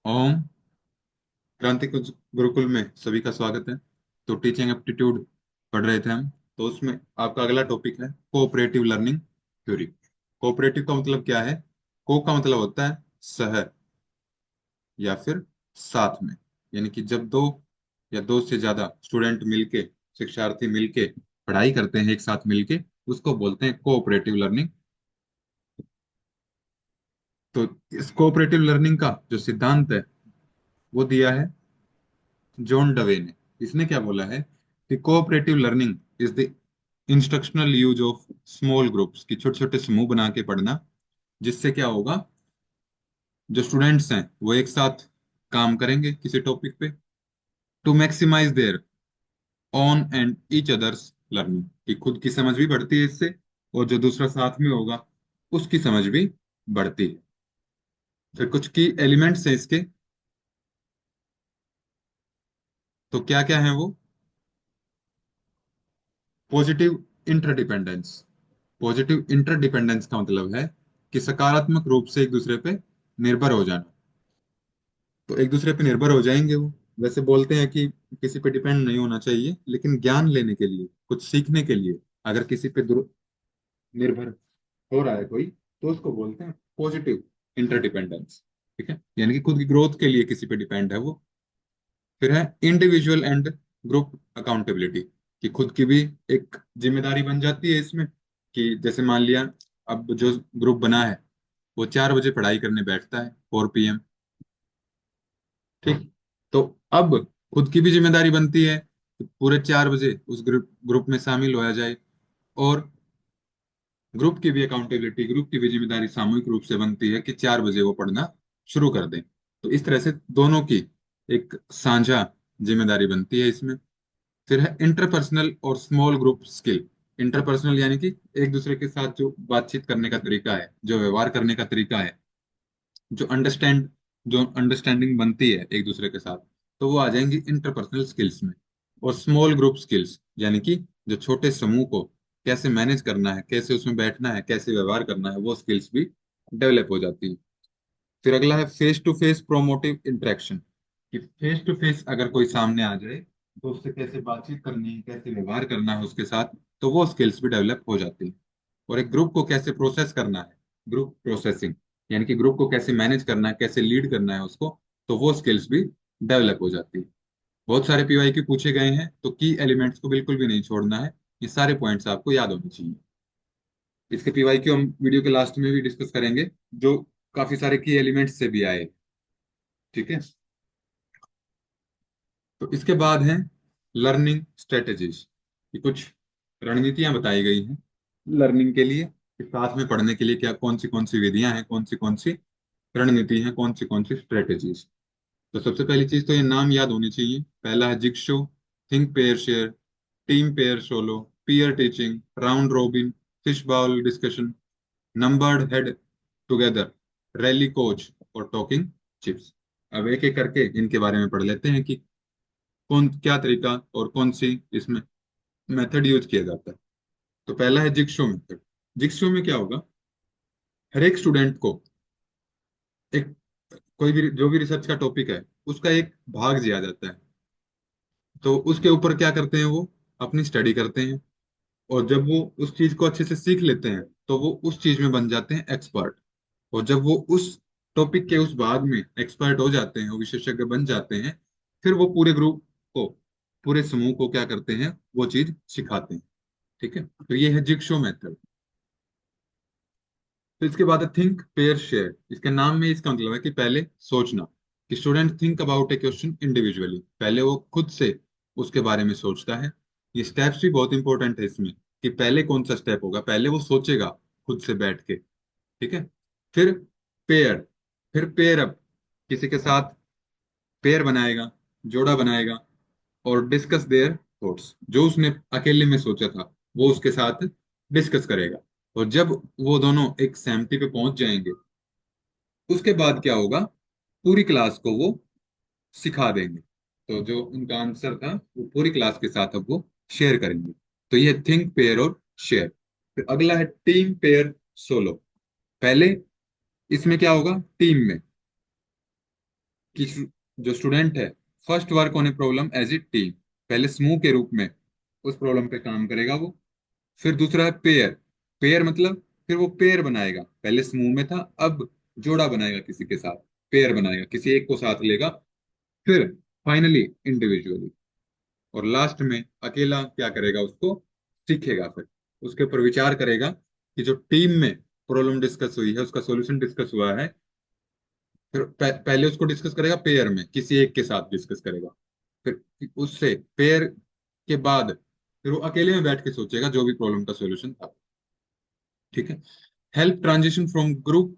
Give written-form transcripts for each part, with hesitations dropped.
ओम। क्रांति कुछ गुरुकुल में सभी का स्वागत है। तो टीचिंग एप्टीट्यूड पढ़ रहे थे हम। तो उसमें आपका अगला टॉपिक है कोऑपरेटिव लर्निंग थ्योरी। कोऑपरेटिव का मतलब क्या है? को का मतलब होता है सह या फिर साथ में, यानी कि जब दो या दो से ज्यादा स्टूडेंट मिलके, शिक्षार्थी मिलके पढ़ाई करते हैं एक साथ मिलके, उसको बोलते हैं कोऑपरेटिव लर्निंग। तो इस कोऑपरेटिव लर्निंग का जो सिद्धांत है वो दिया है जॉन डवे ने। इसने क्या बोला है कि cooperative learning is the instructional use of small groups, की छोटे छोटे समूह बना के पढ़ना। जिससे क्या होगा, जो स्टूडेंट्स हैं वो एक साथ काम करेंगे किसी टॉपिक पे, to maximize their own and each others learning, कि खुद की समझ भी बढ़ती है इससे, और जो दूसरा साथ में होगा उसकी समझ भी बढ़ती है। फिर कुछ की एलिमेंट्स हैं इसके, तो क्या क्या है वो? Positive interdependence. पॉजिटिव इंटरडिपेंडेंस का मतलब है कि सकारात्मक रूप से एक दूसरे पे निर्भर हो जाना। तो एक दूसरे पे निर्भर हो जाएंगे वो। वैसे बोलते हैं कि किसी पे डिपेंड नहीं होना चाहिए, लेकिन ज्ञान लेने के लिए, कुछ सीखने के लिए अगर किसी पे निर्भर हो रहा है कोई, तो उसको बोलते हैं पॉजिटिव इंटरडिपेंडेंस। ठीक है, यानी कि खुद की ग्रोथ के लिए किसी पे डिपेंड है वो। फिर है इंडिविजुअल एंड ग्रुप अकाउंटेबिलिटी, कि खुद की भी एक जिम्मेदारी बन जाती है इसमें। कि जैसे मान लिया, अब जो ग्रुप बना है वो 4 बजे पढ़ाई करने बैठता है, 4 PM। ठीक। तो अब खुद की भी जिम्मेदारी बनती है कि पूरे 4 बजे उस ग्रुप में शामिल होया जाए, और ग्रुप की भी अकाउंटेबिलिटी, ग्रुप की भी जिम्मेदारी सामूहिक रूप से बनती है कि 4 बजे वो पढ़ना शुरू कर दें। तो इस तरह से दोनों की एक साझा जिम्मेदारी बनती है इसमें। फिर है इंटरपर्सनल और स्मॉल ग्रुप स्किल। इंटरपर्सनल यानी कि एक दूसरे के साथ जो बातचीत करने का तरीका है, जो व्यवहार करने का तरीका है, जो अंडरस्टैंडिंग बनती है एक दूसरे के साथ, तो वो आ जाएंगी इंटरपर्सनल स्किल्स में। और स्मॉल ग्रुप स्किल्स यानी कि जो छोटे समूह को कैसे मैनेज करना है, कैसे उसमें बैठना है, कैसे व्यवहार करना है, वो स्किल्स भी डेवलप हो जाती है। फिर अगला है face to face promotive interaction, कि फेस टू फेस अगर कोई सामने आ जाए तो उससे कैसे बातचीत करनी है, कैसे व्यवहार करना है उसके साथ, तो वो स्किल्स भी डेवलप हो जाती है। और एक ग्रुप को कैसे प्रोसेस करना है, ग्रुप प्रोसेसिंग, यानी कि ग्रुप को कैसे मैनेज करना है, कैसे लीड करना है उसको, तो वो स्किल्स भी डेवलप हो जाती है। बहुत सारे PYQ पूछे गए हैं, तो की एलिमेंट्स को बिल्कुल भी नहीं छोड़ना है। ये सारे पॉइंट्स आपको याद होने चाहिए। इसके PYQ हम वीडियो के लास्ट में भी डिस्कस करेंगे, जो काफी सारे की एलिमेंट्स से भी आए। ठीक है। तो इसके बाद है लर्निंग स्ट्रेटेजीज, कि कुछ रणनीतियां बताई गई हैं लर्निंग के लिए, कि साथ में पढ़ने के लिए क्या कौन सी विधियां हैं, कौन सी रणनीति हैं, कौन सी स्ट्रेटेजीज। तो सबसे पहली चीज तो ये नाम याद होनी चाहिए। पहला है jigsaw, think pair share, team pair solo, peer teaching, round robin, fish bowl discussion, numbered head together, rally coach और टॉकिंग चिप्स। अब एक एक करके इनके बारे में पढ़ लेते हैं कि कौन क्या तरीका और कौन सी इसमें मेथड यूज किया जाता है। तो पहला है जिक्शो मेथड। जिक्शो में क्या होगा, हर एक स्टूडेंट को एक, कोई भी जो भी रिसर्च का टॉपिक है उसका एक भाग दिया जाता है। तो उसके ऊपर क्या करते हैं, वो अपनी स्टडी करते हैं। और जब वो उस चीज को अच्छे से सीख लेते हैं तो वो उस चीज में बन जाते हैं एक्सपर्ट। और जब वो उस टॉपिक के उस भाग में एक्सपर्ट हो जाते हैं, वो विशेषज्ञ बन जाते हैं, फिर वो पूरे ग्रुप को, पूरे समूह को क्या करते हैं, वो चीज सिखाते हैं। ठीक है, तो ये है जिक्शो मेथड। तो इसके बाद है थिंक पेयर शेयर। इसके नाम में इसका मतलब है कि पहले सोचना, कि student think about A question individually, पहले वो खुद से उसके बारे में सोचता है। ये स्टेप्स भी बहुत इंपॉर्टेंट है इसमें, कि पहले कौन सा स्टेप होगा, पहले वो सोचेगा खुद से बैठ के। ठीक है। फिर पेयर, फिर पेयर अप, किसी के साथ पेयर बनाएगा, जोड़ा बनाएगा, और डिस्कस देयर थॉट्स, जो उसने अकेले में सोचा था वो उसके साथ डिस्कस करेगा। और जब वो दोनों एक सहमति पे पहुंच जाएंगे, उसके बाद क्या होगा, पूरी क्लास को वो सिखा देंगे। तो जो उनका आंसर था वो पूरी क्लास के साथ अब वो शेयर करेंगे। तो ये थिंक पेयर और शेयर। फिर अगला है टीम पेयर सोलो। पहले इसमें क्या होगा, टीम में कि जो स्टूडेंट है first work on a problem as a team, पहले समूह के रूप में उस प्रॉब्लम पे काम करेगा वो। फिर दूसरा है पेयर, पेयर मतलब फिर वो पेयर बनाएगा, पहले समूह में था अब जोड़ा बनाएगा किसी के साथ, पेयर बनाएगा, किसी एक को साथ लेगा। फिर फाइनली इंडिविजुअली, और लास्ट में अकेला क्या करेगा, उसको सीखेगा, फिर उसके ऊपर विचार करेगा कि जो टीम में प्रॉब्लम डिस्कस हुई है उसका सॉल्यूशन डिस्कस हुआ है। फिर पहले उसको डिस्कस करेगा पेयर में, किसी एक के साथ डिस्कस करेगा। फिर उससे पेयर के बाद फिर वो अकेले में बैठ के सोचेगा जो भी प्रॉब्लम का सॉल्यूशन था। ठीक है। Help transition from group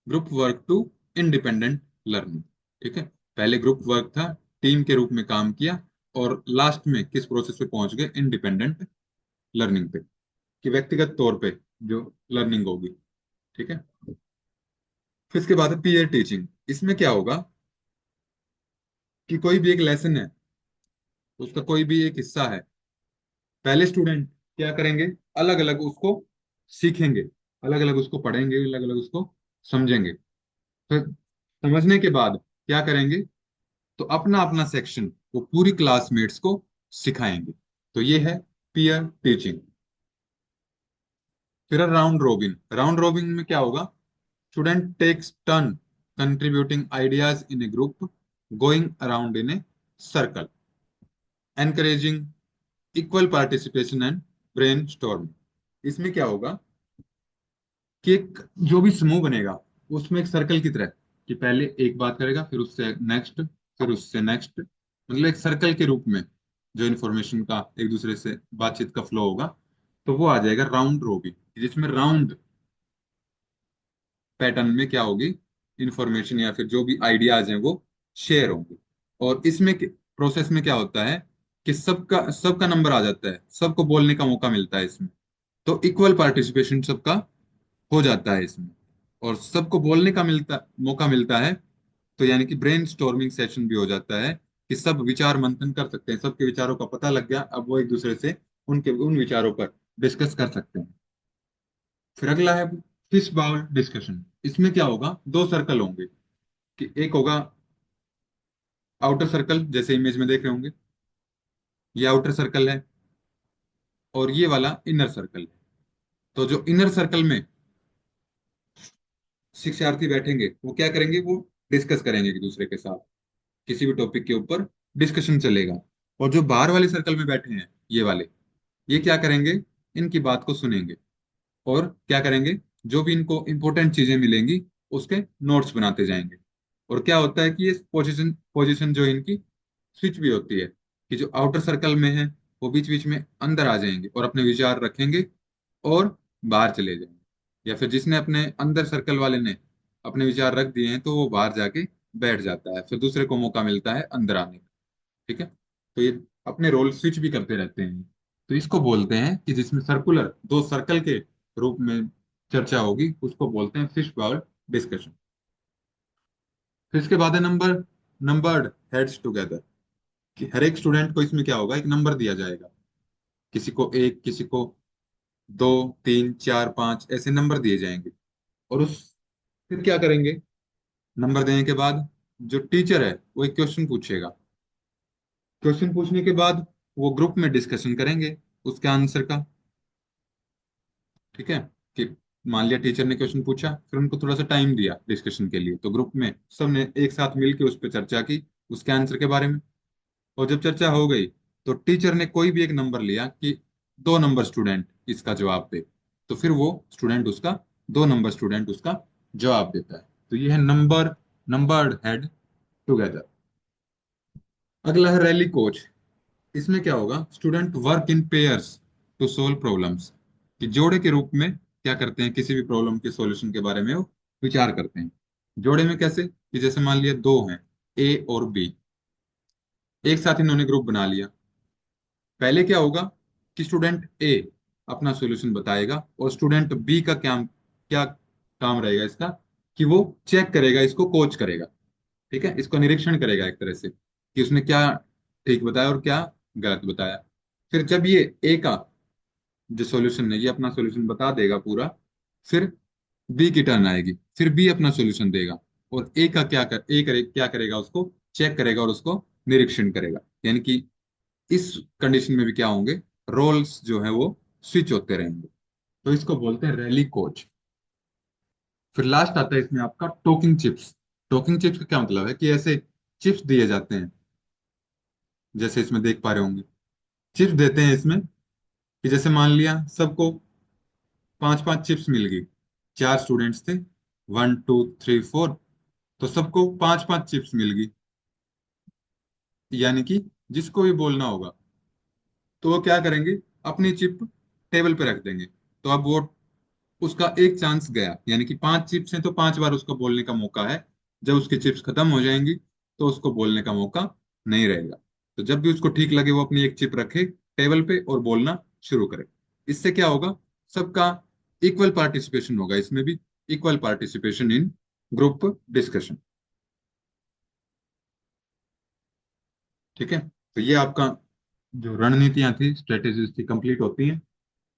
group work to independent learning. ठीक है, पहले ग्रुप वर्क था, टीम के रूप में काम किया, और लास्ट में किस प्रोसेस पे पहुंच गए, इंडिपेंडेंट लर्निंग पे, कि व्यक्तिगत तौर पे जो लर्निंग होगी। ठीक है। फिर इसके बाद है पीयर टीचिंग। इसमें क्या होगा कि कोई भी एक लेसन है, उसका कोई भी एक हिस्सा है, पहले स्टूडेंट क्या करेंगे, अलग अलग उसको सीखेंगे, अलग अलग उसको पढ़ेंगे, अलग अलग उसको समझेंगे। फिर समझने के बाद क्या करेंगे, तो अपना अपना सेक्शन वो पूरी क्लासमेट्स को सिखाएंगे। तो ये है पीयर टीचिंग। फिर राउंड रोबिन, राउंड रोबिन में क्या होगा, student takes turn contributing ideas in a group, going around in a circle, encouraging equal participation and brainstorm. इसमें क्या होगा कि एक जो भी समूह बनेगा उसमें एक सर्कल की तरह, कि पहले एक बात करेगा, फिर उससे नेक्स्ट, फिर उससे नेक्स्ट, मतलब एक सर्कल के रूप में जो इन्फॉर्मेशन का एक दूसरे से बातचीत का फ्लो होगा, तो वो आ जाएगा राउंड रोबिन, जिसमें राउंड पैटर्न में क्या होगी, इंफॉर्मेशन या फिर जो भी आइडियाज हैं वो शेयर होंगे। और इसमें प्रोसेस में क्या होता है कि सबका सबका नंबर आ जाता है, सबको बोलने का मौका मिलता है इसमें, तो इक्वल पार्टिसिपेशन सबका हो जाता है इसमें, और सबको बोलने का मौका मिलता है। तो यानी कि ब्रेन स्टॉर्मिंग सेशन भी हो जाता है, कि सब विचार मंथन कर सकते हैं, सबके विचारों का पता लग गया, अब वो एक दूसरे से उनके उन विचारों पर डिस्कस कर सकते हैं। फिर अगला है फिश बाउल डिस्कशन। इसमें क्या होगा, दो सर्कल होंगे, कि एक होगा आउटर सर्कल, जैसे इमेज में देख रहे होंगे, ये आउटर सर्कल है, और ये वाला इनर सर्कल है। तो जो इनर सर्कल में शिक्षार्थी बैठेंगे वो क्या करेंगे, वो डिस्कस करेंगे एक दूसरे के साथ, किसी भी टॉपिक के ऊपर डिस्कशन चलेगा। और जो बाहर वाले सर्कल में बैठे हैं ये वाले, ये क्या करेंगे, इनकी बात को सुनेंगे, और क्या करेंगे, जो भी इनको इंपॉर्टेंट चीजें मिलेंगी उसके नोट्स बनाते जाएंगे। और क्या होता है कि ये पोजीशन पोजीशन जो इनकी स्विच भी होती है, कि जो आउटर सर्कल में है वो बीच बीच में अंदर आ जाएंगे और अपने विचार रखेंगे और बाहर चले जाएंगे, या फिर जिसने अपने अंदर सर्कल वाले ने अपने विचार रख दिए हैं तो वो बाहर जाके बैठ जाता है, फिर दूसरे को मौका मिलता है अंदर आने का। ठीक है। तो ये अपने रोल स्विच भी करते रहते हैं। तो इसको बोलते हैं कि जिसमें सर्कुलर दो सर्कल के रूप में चर्चा होगी उसको बोलते हैं फिश बाउल डिस्कशन। फिर इसके बाद है नंबर्ड हेड्स टुगेदर, कि हर एक स्टूडेंट को इसमें क्या होगा, एक नंबर दिया जाएगा, किसी को एक, किसी को दो, तीन, चार, पांच, ऐसे नंबर दिए जाएंगे। और उस फिर क्या करेंगे, नंबर देने के बाद जो टीचर है वो एक क्वेश्चन पूछेगा, क्वेश्चन पूछने के बाद वो ग्रुप में डिस्कशन करेंगे उसके आंसर का। ठीक है, कि मान लिया टीचर ने क्वेश्चन पूछा, फिर उनको थोड़ा सा टाइम दिया डिस्कशन के लिए, तो ग्रुप में सबने एक साथ मिलकर उस पर चर्चा की उसके आंसर के बारे में। और जब चर्चा हो गई तो टीचर ने कोई भी एक नंबर लिया कि 2 नंबर स्टूडेंट इसका जवाब दे, तो फिर वो स्टूडेंट उसका 2 नंबर स्टूडेंट उसका जवाब देता है। तो ये है नंबर्ड हेड टुगेदर। अगला है रैली कोच। इसमें क्या होगा, student work in pairs to solve problems, कि जोड़े के रूप में क्या करते हैं, किसी भी प्रॉब्लम के सॉल्यूशन के बारे में वो विचार करते हैं। जोड़े में कैसे, कि जैसे मान लिया दो हैं, ए और बी, एक साथ इन्होंने ग्रुप बना लिया। पहले क्या होगा कि स्टूडेंट ए अपना सॉल्यूशन बताएगा, और स्टूडेंट बी का क्या क्या काम रहेगा इसका, कि वो चेक करेगा, इसको कोच करेगा। ठीक है, इसको निरीक्षण करेगा एक तरह से, कि उसने क्या ठीक बताया और क्या गलत बताया। फिर जब ये ए का जो सॉल्यूशन है ये अपना सॉल्यूशन बता देगा पूरा, फिर बी की टर्न आएगी, फिर बी अपना सॉल्यूशन देगा, और ए का क्या करेगा, उसको चेक करेगा और उसको निरीक्षण करेगा। यानी कि इस कंडीशन में भी क्या होंगे, रोल्स जो है वो स्विच होते रहेंगे। तो इसको बोलते हैं रैली कोच। फिर लास्ट आता है इसमें आपका टोकिंग चिप्स। टोकिंग चिप्स का क्या मतलब है कि ऐसे चिप्स दिए जाते हैं, जैसे इसमें देख पा रहे होंगे, चिप्स देते हैं इसमें कि जैसे मान लिया सबको पांच पांच चिप्स मिल गई, चार स्टूडेंट्स थे, 1 2 3 4, तो सबको पांच पांच चिप्स मिल गई। यानी कि जिसको भी बोलना होगा तो वो क्या करेंगे, अपनी चिप टेबल पे रख देंगे। तो अब वो उसका एक चांस गया, यानी कि पांच चिप्स हैं तो पांच बार उसको बोलने का मौका है। जब उसकी चिप्स खत्म हो जाएंगी तो उसको बोलने का मौका नहीं रहेगा। तो जब भी उसको ठीक लगे वो अपनी एक चिप रखे टेबल पे और बोलना शुरू करे। इससे क्या होगा, सबका इक्वल पार्टिसिपेशन होगा, इसमें भी equal participation in group discussion. ठीक है, तो ये आपका जो रणनीतियां थी, स्ट्रेटेजीज थी, कंप्लीट होती हैं।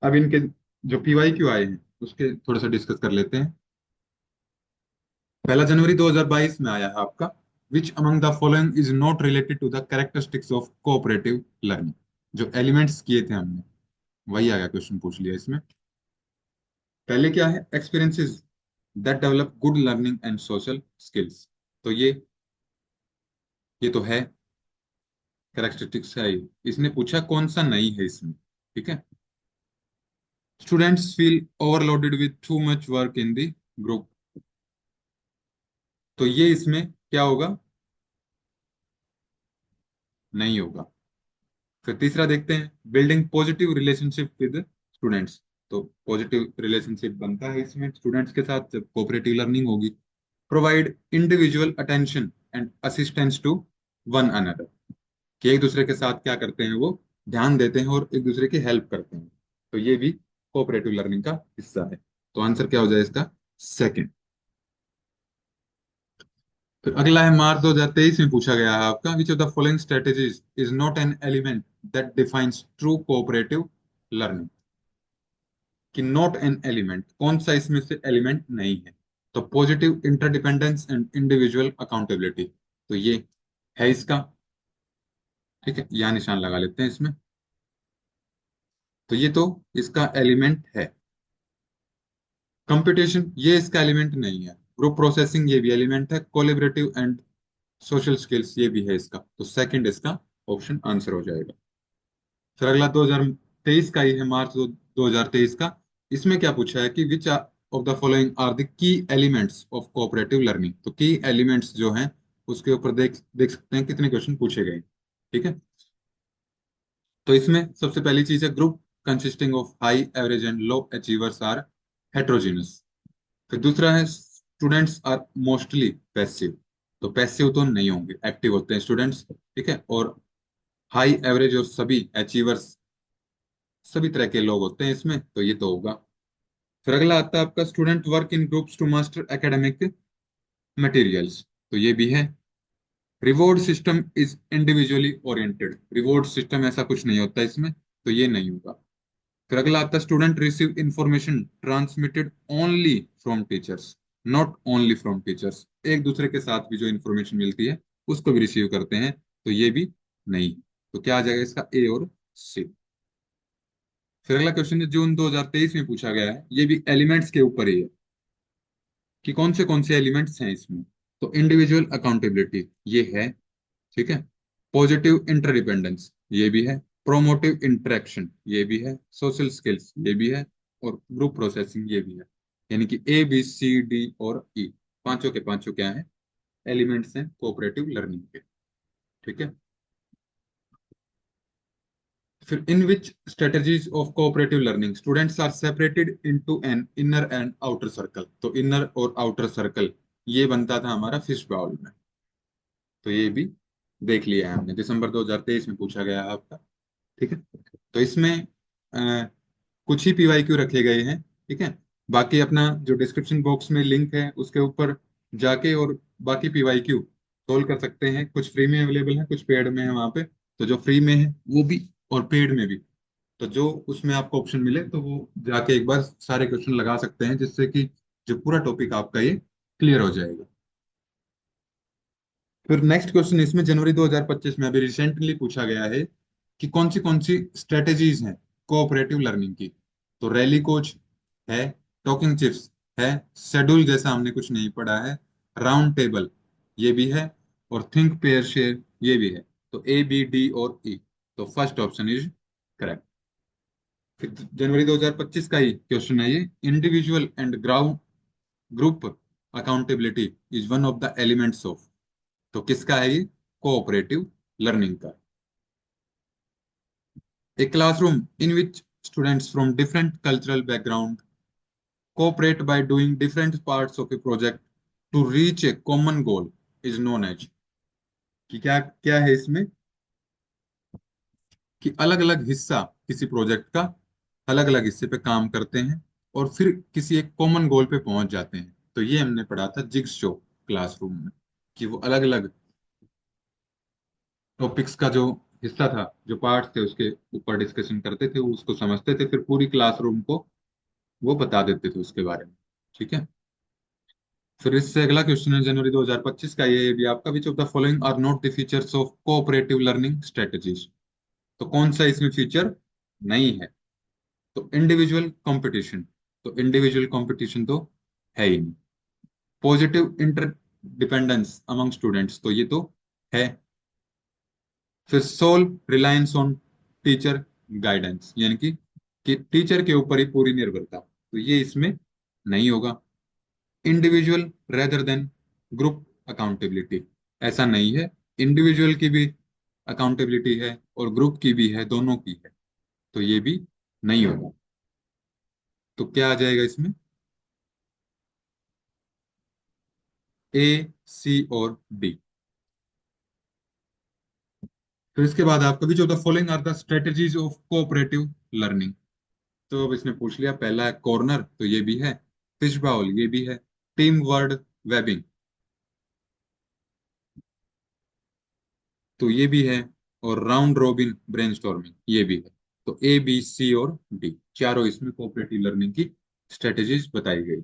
अब इनके जो पीवाई क्यू आए हैं उसके थोड़ा सा डिस्कस कर लेते हैं। 1 जनवरी 2022 में आया है आपका, which among the following is not related to the characteristics of cooperative learning. जो एलिमेंट्स किए थे हमने, वही आ गया, क्वेश्चन पूछ लिया इसमें। पहले क्या है, experiences that develop good learning and social skills. तो ये तो है, कैरेक्टरिस्टिक्स है ये। इसने पूछा कौन सा नहीं है इसमें। ठीक है, students feel overloaded with too much work in the group. तो ये इसमें क्या होगा, नहीं होगा। फिर तीसरा देखते हैं, building positive relationship with students. तो पॉजिटिव रिलेशनशिप बनता है इसमें स्टूडेंट्स के साथ जब कोऑपरेटिव लर्निंग होगी। Provide individual attention and assistance to one another, कि एक दूसरे के साथ क्या करते हैं, वो ध्यान देते हैं और एक दूसरे की हेल्प करते हैं। तो ये भी कोऑपरेटिव लर्निंग का हिस्सा है। तो आंसर क्या हो जाए इसका, सेकंड। फिर अगला है मार्च 2023 में पूछा गया है आपका, which of the following strategies is not an element that defines true cooperative learning. कि नॉट एन एलिमेंट, कौन सा इसमें से एलिमेंट नहीं है। तो positive interdependence and individual accountability, तो ये है इसका। ठीक है, यहाँ निशान लगा लेते हैं इसमें। तो ये तो इसका एलिमेंट है। कंपटीशन, ये इसका एलिमेंट नहीं है। ग्रुप प्रोसेसिंग, ये भी एलिमेंट है। कोलेबरेटिव एंड सोशल स्किल्स, ये भी है इसका। तो सेकंड इसका ऑप्शन आंसर हो जाएगा। फिर अगला 2023 का ही है, मार्च 2023 का। इसमें क्या पूछा है कि which of the following are the key elements of cooperative learning. तो की एलिमेंट्स जो हैं उसके ऊपर देख देख सकते हैं कितने क्वेश्चन पूछे गए। ठीक है, तो इसमें सबसे पहली चीज है, group consisting of high average and low achievers are heterogeneous. फिर दूसरा है, स्टूडेंट्स आर मोस्टली पैसिव। तो पैसिव तो नहीं होंगे, एक्टिव होते हैं स्टूडेंट्स। ठीक है, और हाई एवरेज और सभी अचीवर्स, सभी तरह के लोग होते हैं इसमें, तो ये तो होगा। फिर अगला आता है आपका, student work in groups to master academic materials. तो ये भी है। Reward system is individually oriented. Reward system ऐसा कुछ नहीं होता इसमें, तो ये नहीं होगा। फिर अगला आता है, student receive information transmitted only from teachers, not only from teachers. एक दूसरे के साथ भी जो इंफॉर्मेशन मिलती है उसको भी रिसीव करते हैं, तो ये भी नहीं। तो क्या आ जाएगा इसका, ए और सी। फिर अगला क्वेश्चन है, जून 2023 में पूछा गया है, ये भी एलिमेंट्स के ऊपर ही है कि कौन से एलिमेंट्स हैं इसमें। तो इंडिविजुअल अकाउंटेबिलिटी, ये है। ठीक है, पॉजिटिव इंटरडिपेंडेंस, ये भी है। प्रोमोटिव इंटरेक्शन, ये भी है। सोशल स्किल्स, ये भी है। और ग्रुप प्रोसेसिंग, ये भी है। यानी कि ए बी सी डी और ई, पांचों के पांचों क्या है, एलिमेंट्स हैं कोऑपरेटिव लर्निंग के। ठीक है, फिर in which strategies of cooperative learning students are separated into an inner and outer circle. तो इनर और आउटर सर्कल ये बनता था हमारा फिश बाउल में। तो ये भी देख लिया है हमने, दिसंबर 2023 में पूछा गया है आपका। ठीक है, तो इसमें कुछ ही पीवाईक्यू रखे गए हैं। ठीक है, बाकी अपना जो डिस्क्रिप्शन बॉक्स में लिंक है उसके ऊपर जाके और बाकी पीवाईक्यू सोल्व कर सकते हैं। कुछ फ्री में अवेलेबल है, कुछ पेड में है वहां पे। तो जो फ्री में है वो भी, और पेड में भी, तो जो उसमें आपको ऑप्शन मिले तो वो जाके एक बार सारे क्वेश्चन लगा सकते हैं, जिससे कि जो पूरा टॉपिक आपका ये क्लियर हो जाएगा। फिर नेक्स्ट क्वेश्चन इसमें जनवरी 2025 में अभी रिसेंटली पूछा गया है कि कौन सी स्ट्रेटेजीज हैं कोऑपरेटिव लर्निंग की। तो रैली कोच है, टॉकिंग चिप्स है, शेड्यूल जैसा हमने कुछ नहीं पढ़ा है, राउंड टेबल ये भी है, और थिंक पेयर शेयर ये भी है। तो ए बी डी और ई, तो फर्स्ट ऑप्शन इज करेक्ट। फिर जनवरी 2025 का ही क्वेश्चन है ये, individual and ground group accountability is one of the elements of. तो किसका है ये, कोऑपरेटिव लर्निंग का। A classroom in which students from different cultural background cooperate by doing different parts of a project to reach a common goal is known as। कि क्या क्या है इसमें, कि अलग अलग हिस्सा किसी प्रोजेक्ट का अलग अलग हिस्से पे काम करते हैं और फिर किसी एक कॉमन गोल पे पहुंच जाते हैं। तो ये हमने पढ़ा था जिग्स शो क्लासरूम में, कि वो अलग अलग टॉपिक्स का जो हिस्सा था, जो पार्ट थे, उसके ऊपर डिस्कशन करते थे, वो उसको समझते थे, फिर पूरी क्लासरूम को वो बता देते थे उसके बारे में। ठीक है। फिर इससे अगला क्वेश्चन है जनवरी 2025 का, ये भी आपका, which of the following are not the features of cooperative learning strategies. तो कौन सा इसमें फीचर नहीं है। तो इंडिविजुअल कंपटीशन, तो इंडिविजुअल कंपटीशन तो है ही नहीं। पॉजिटिव इंटरडिपेंडेंस अमंग स्टूडेंट्स, तो ये तो है। फिर sole reliance on teacher guidance, यानी कि टीचर के ऊपर ही पूरी निर्भरता, तो ये इसमें नहीं होगा। Individual rather than group accountability, ऐसा नहीं है। इंडिविजुअल की भी अकाउंटेबिलिटी है और ग्रुप की भी है, दोनों की है, तो ये भी नहीं होगा। तो क्या आ जाएगा इसमें, ए, सी और डी। फिर इसके बाद आपका which of the following are the strategies of cooperative learning. तो अब इसने पूछ लिया, पहला है कॉर्नर, तो ये भी है। फिश बाउल ये भी है। टीम वर्ड वेबिंग, तो ये भी है। और राउंड रॉबिन ब्रेनस्टॉर्मिंग ये भी है। तो ए बी सी और डी चारों इसमें कोऑपरेटिव लर्निंग की स्ट्रेटेजीज बताई गई।